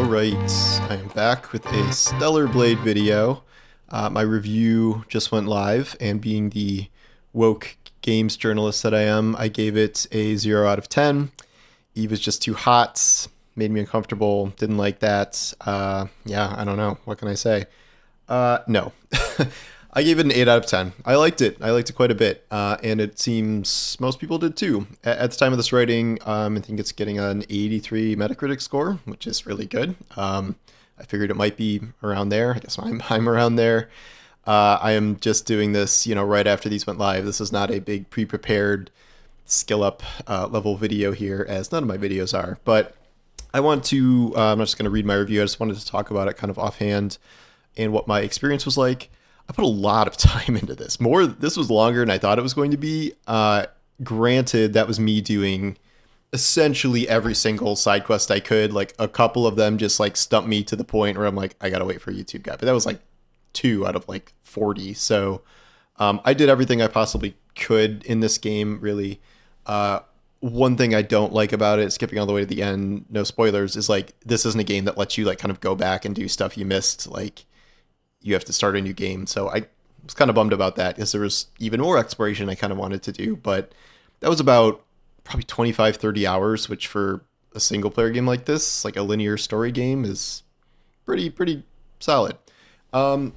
Alright, I am back with a Stellar Blade video. My review just went live, and being the woke games journalist that I am, I gave it a 0 out of 10. Eve is just too hot, made me uncomfortable, didn't like that. Yeah, I don't know, what can I say? No. I gave it an 8 out of 10. I liked it. I liked it quite a bit, and it seems most people did too. At the time of this writing, I think it's getting an 83 Metacritic score, which is really good. I figured it might be around there. I guess I'm around there. I am just doing this, right after these went live. This is not a big pre-prepared skill up level video here, as none of my videos are. But I want to, I'm not just going to read my review. I just wanted to talk about it kind of offhand and what my experience was like. I put a lot of time into this. This was longer than I thought it was going to be. Granted, that was me doing essentially every single side quest I could. Like, a couple of them just like stumped me to the point where I'm like, I gotta wait for a YouTube guy. But that was like 2 out of like 40. So I did everything I possibly could in this game, really. One thing I don't like about it, skipping all the way to the end, no spoilers, is like, this isn't a game that lets you like kind of go back and do stuff you missed. Like, you have to start a new game. So I was kind of bummed about that, because there was even more exploration I kind of wanted to do. But that was about probably 25, 30 hours, which for a single player game like this, like a linear story game, is pretty solid. I'm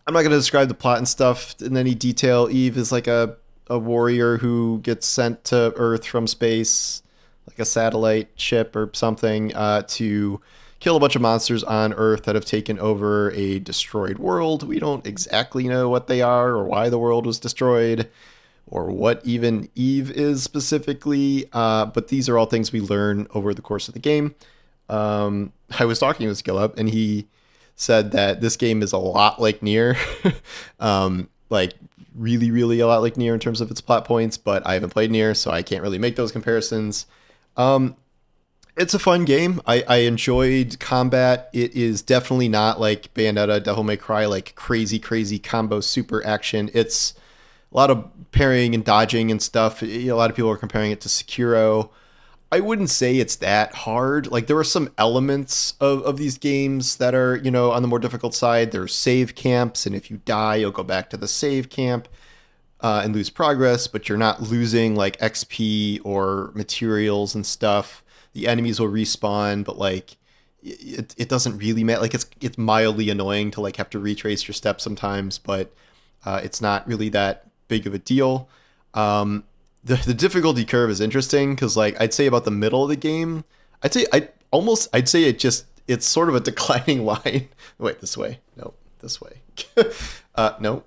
not going to describe the plot and stuff in any detail. Eve is like a warrior who gets sent to Earth from space, like a satellite ship or something, to kill a bunch of monsters on Earth that have taken over a destroyed world. We don't exactly know what they are, or why the world was destroyed, or what even Eve is specifically, but these are all things we learn over the course of the game. I was talking with Skill Up, and he said that this game is a lot like Nier, like really a lot like Nier in terms of its plot points, but I haven't played Nier, so I can't really make those comparisons. It's a fun game. I enjoyed combat. It is definitely not like Bayonetta, Devil May Cry, like crazy combo super action. It's a lot of parrying and dodging and stuff. A lot of people are comparing it to Sekiro. I wouldn't say it's that hard. Like, there are some elements of these games that are, on the more difficult side. There's save camps, and if you die, you'll go back to the save camp and lose progress, but you're not losing like XP or materials and stuff. The enemies will respawn, but like it doesn't really matter. Like, it's mildly annoying to like have to retrace your steps sometimes, but it's not really that big of a deal. The difficulty curve is interesting, because like I'd say about the middle of the game, I'd say it's sort of a declining line. Wait, this way? No, this way. No.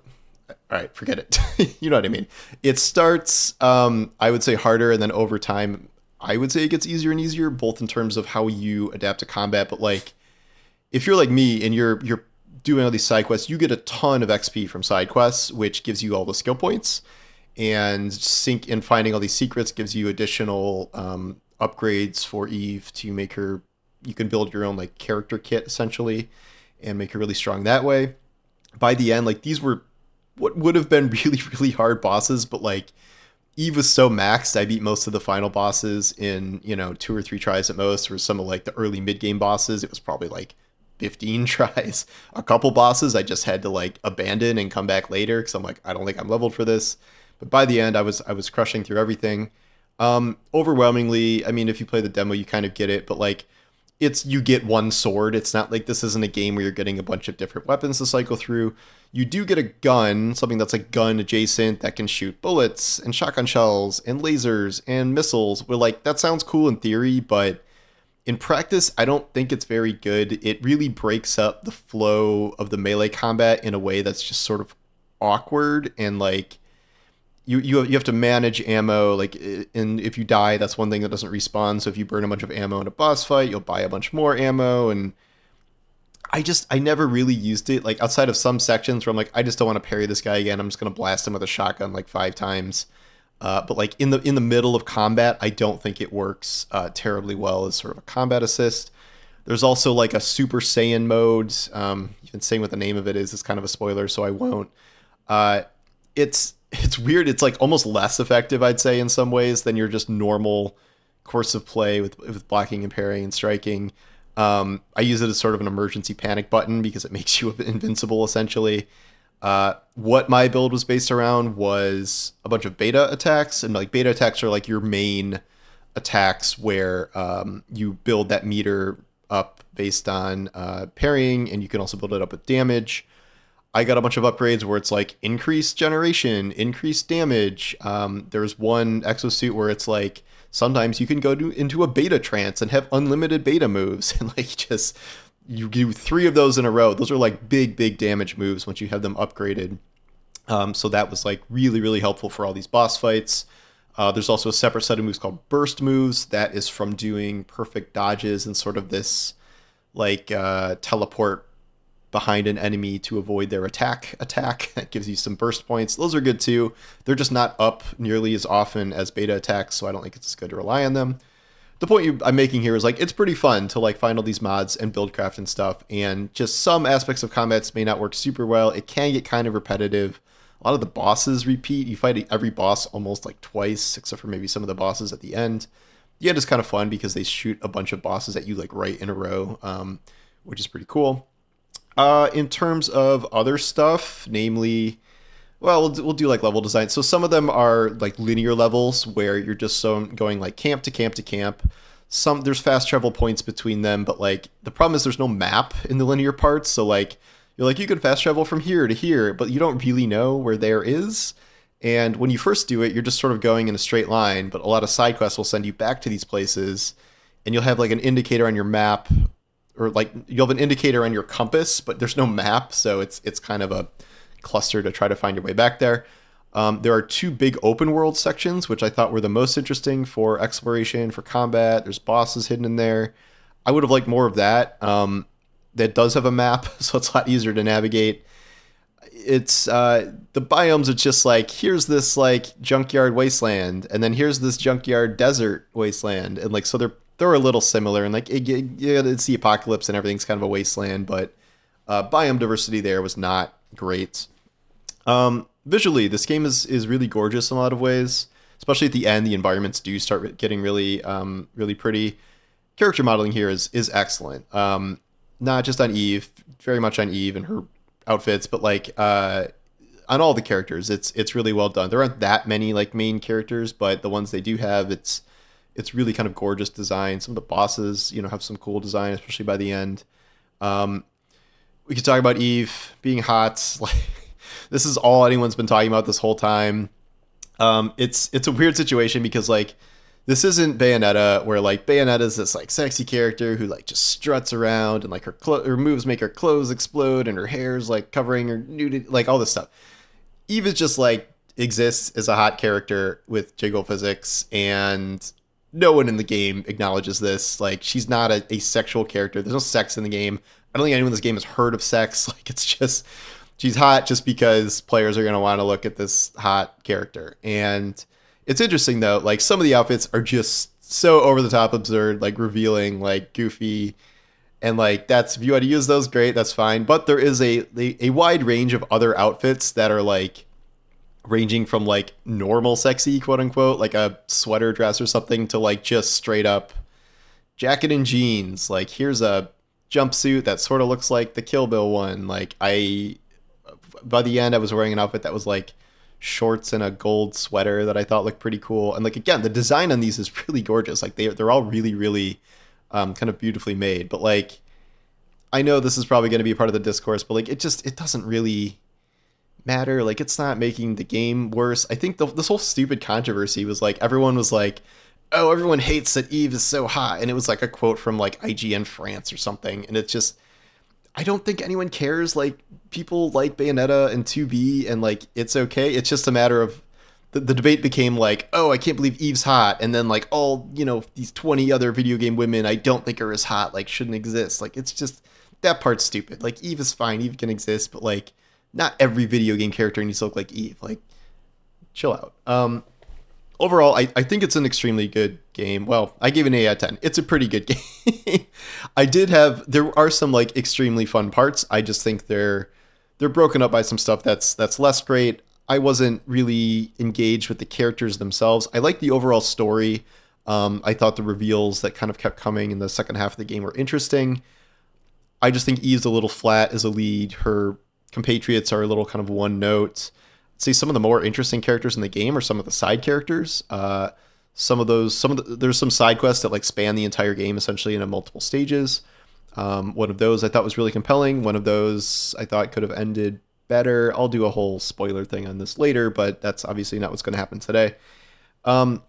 All right, forget it. You know what I mean? It starts, I would say, harder, and then over time, I would say it gets easier and easier, both in terms of how you adapt to combat. But like, if you're like me and you're doing all these side quests, you get a ton of XP from side quests, which gives you all the skill points. And finding all these secrets gives you additional upgrades for Eve to make her. You can build your own like character kit essentially, and make her really strong that way. By the end, like, these were what would have been really hard bosses, but like, Eve was so maxed, I beat most of the final bosses in, 2 or 3 tries at most. Or some of like the early mid-game bosses, it was probably like 15 tries. A couple bosses I just had to like abandon and come back later, because I'm like, I don't think I'm leveled for this. But by the end, I was crushing through everything. Overwhelmingly, I mean, if you play the demo, you kind of get it, but like, you get one sword. It's not like this isn't a game where you're getting a bunch of different weapons to cycle through. You do get a gun, something that's like gun adjacent, that can shoot bullets and shotgun shells and lasers and missiles. We're like, that sounds cool in theory, but in practice, I don't think it's very good. It really breaks up the flow of the melee combat in a way that's just sort of awkward, and like, you have to manage ammo, like, and if you die, that's one thing that doesn't respawn. So if you burn a bunch of ammo in a boss fight, you'll buy a bunch more ammo. And I never really used it, like, outside of some sections where I'm like, I just don't want to parry this guy again, I'm just going to blast him with a shotgun like 5 times. But like, in the middle of combat, I don't think it works terribly well as sort of a combat assist. There's also like a Super Saiyan mode. Even saying what the name of it is kind of a spoiler, so I won't. It's weird. It's like almost less effective, I'd say, in some ways than your just normal course of play with blocking and parrying and striking. I use it as sort of an emergency panic button because it makes you invincible essentially. What my build was based around was a bunch of beta attacks, and like beta attacks are like your main attacks where you build that meter up based on parrying, and you can also build it up with damage. I got a bunch of upgrades where it's like increased generation, increased damage. There's one exosuit where it's like sometimes you can into a beta trance and have unlimited beta moves, and like just you do three of those in a row. Those are like big damage moves once you have them upgraded. So that was like really helpful for all these boss fights. There's also a separate set of moves called burst moves that is from doing perfect dodges and sort of this like teleport behind an enemy to avoid their attack. That gives you some burst points. Those are good too. They're just not up nearly as often as beta attacks, so I don't think it's as good to rely on them. The point I'm making here is like it's pretty fun to like find all these mods and build craft and stuff, and just some aspects of combats may not work super well. It can get kind of repetitive. A lot of the bosses repeat. You fight every boss almost like twice, except for maybe some of the bosses at the end. Yeah, it's kind of fun because they shoot a bunch of bosses at you like right in a row, which is pretty cool. In terms of other stuff, namely, well, we'll do like level design. So some of them are like linear levels where you're just going like camp to camp to camp. There's fast travel points between them, but like the problem is there's no map in the linear parts. So like you're like you can fast travel from here to here, but you don't really know where there is. And when you first do it, you're just sort of going in a straight line. But a lot of side quests will send you back to these places, and you'll have like an indicator on your map, or like you'll have an indicator on your compass, but there's no map, so it's kind of a cluster to try to find your way back there. There are two big open world sections, which I thought were the most interesting for exploration, for combat. There's bosses hidden in there. I would have liked more of that. That does have a map, so it's a lot easier to navigate. It's the biomes are just like, here's this like junkyard wasteland, and then here's this junkyard desert wasteland, and like so they're a little similar, and like it's the apocalypse and everything's kind of a wasteland, but biome diversity there was not great. Visually, this game is really gorgeous in a lot of ways, especially at the end. The environments do start getting really pretty. Character modeling here is excellent. Not just on Eve, very much on Eve and her outfits, but like on all the characters, it's really well done. There aren't that many like main characters, but the ones they do have, it's really kind of gorgeous design. Some of the bosses, have some cool design, especially by the end. We could talk about Eve being hot. Like this is all anyone's been talking about this whole time. It's a weird situation because like this isn't Bayonetta, where like Bayonetta's this like sexy character who like just struts around, and like her moves make her clothes explode, and her hair's like covering her nudity, like all this stuff. Eve is just like exists as a hot character with jiggle physics, and no one in the game acknowledges this. Like she's not a sexual character. There's no sex in the game. I don't think anyone in this game has heard of sex. Like it's just she's hot just because players are going to want to look at this hot character. And it's interesting though, like some of the outfits are just so over the top absurd, like revealing, like goofy, and like that's, if you want to use those, great, that's fine. But there is a wide range of other outfits that are like ranging from like normal sexy, quote unquote, like a sweater dress or something, to like just straight up jacket and jeans. Like here's a jumpsuit that sort of looks like the Kill Bill one. Like by the end I was wearing an outfit that was like shorts and a gold sweater that I thought looked pretty cool. And like again, the design on these is really gorgeous. Like they're all really kind of beautifully made. But like I know this is probably going to be a part of the discourse, but like it doesn't really matter. Like it's not making the game worse. I think this whole stupid controversy was like everyone was like, oh, everyone hates that Eve is so hot, and it was like a quote from like IGN France or something, and it's just, I don't think anyone cares. Like people like Bayonetta and 2B, and like it's okay. It's just a matter of the debate became like, oh, I can't believe Eve's hot, and then like all these 20 other video game women I don't think are as hot, like shouldn't exist. Like it's just, that part's stupid. Like Eve is fine, Eve can exist, but like not every video game character needs to look like Eve. Like chill out. Overall, I think it's an extremely good game. Well, I gave it an 8 out of 10. It's a pretty good game. There are some like extremely fun parts. I just think they're broken up by some stuff that's less great. I wasn't really engaged with the characters themselves. I like the overall story. I thought the reveals that kind of kept coming in the second half of the game were interesting. I just think Eve's a little flat as a lead. Her compatriots are a little kind of one note. I'd say some of the more interesting characters in the game are some of the side characters. There's some side quests that like span the entire game essentially in multiple stages. One of those I thought was really compelling. One of those I thought could have ended better. I'll do a whole spoiler thing on this later, but that's obviously not what's going to happen today. Um,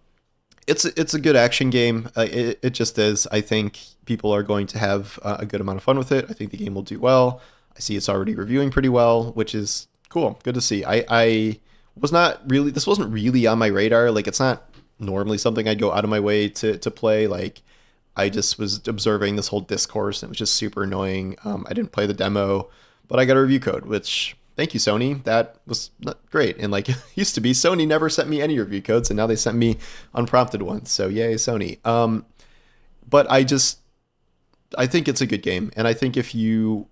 it's a good action game. It just is. I think people are going to have a good amount of fun with it. I think the game will do well. I see it's already reviewing pretty well, which is cool. Good to see. I was not really. This wasn't really on my radar. Like it's not normally something I'd go out of my way to play. Like I just was observing this whole discourse and it was just super annoying. I didn't play the demo, but I got a review code, which thank you, Sony. That was great. And like it used to be, Sony never sent me any review codes, and now they sent me unprompted ones. So yay, Sony. But I think it's a good game, and I think if you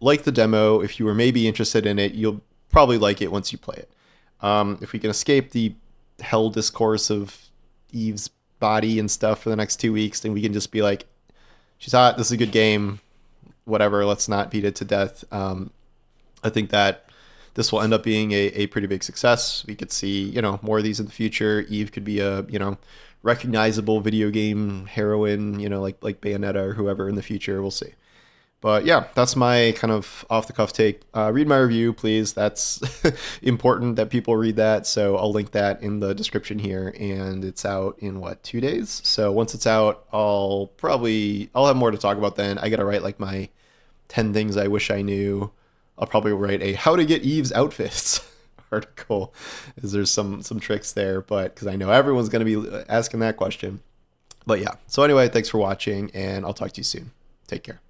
like the demo, if you were maybe interested in it, you'll probably like it once you play it. If we can escape the hell discourse of Eve's body and stuff for the next 2 weeks, then we can just be like, she's hot, this is a good game, whatever, let's not beat it to death. I think that this will end up being a pretty big success. We could see, more of these in the future. Eve could be a, recognizable video game heroine, like Bayonetta or whoever in the future. We'll see. But yeah, that's my kind of off the cuff take. Read my review, please. That's important that people read that. So I'll link that in the description here. And it's out in 2 days? So once it's out, I'll have more to talk about then. I got to write like my 10 things I wish I knew. I'll probably write a how to get Eve's outfits article, as there's some tricks there, but because I know everyone's going to be asking that question. But yeah, so anyway, thanks for watching, and I'll talk to you soon. Take care.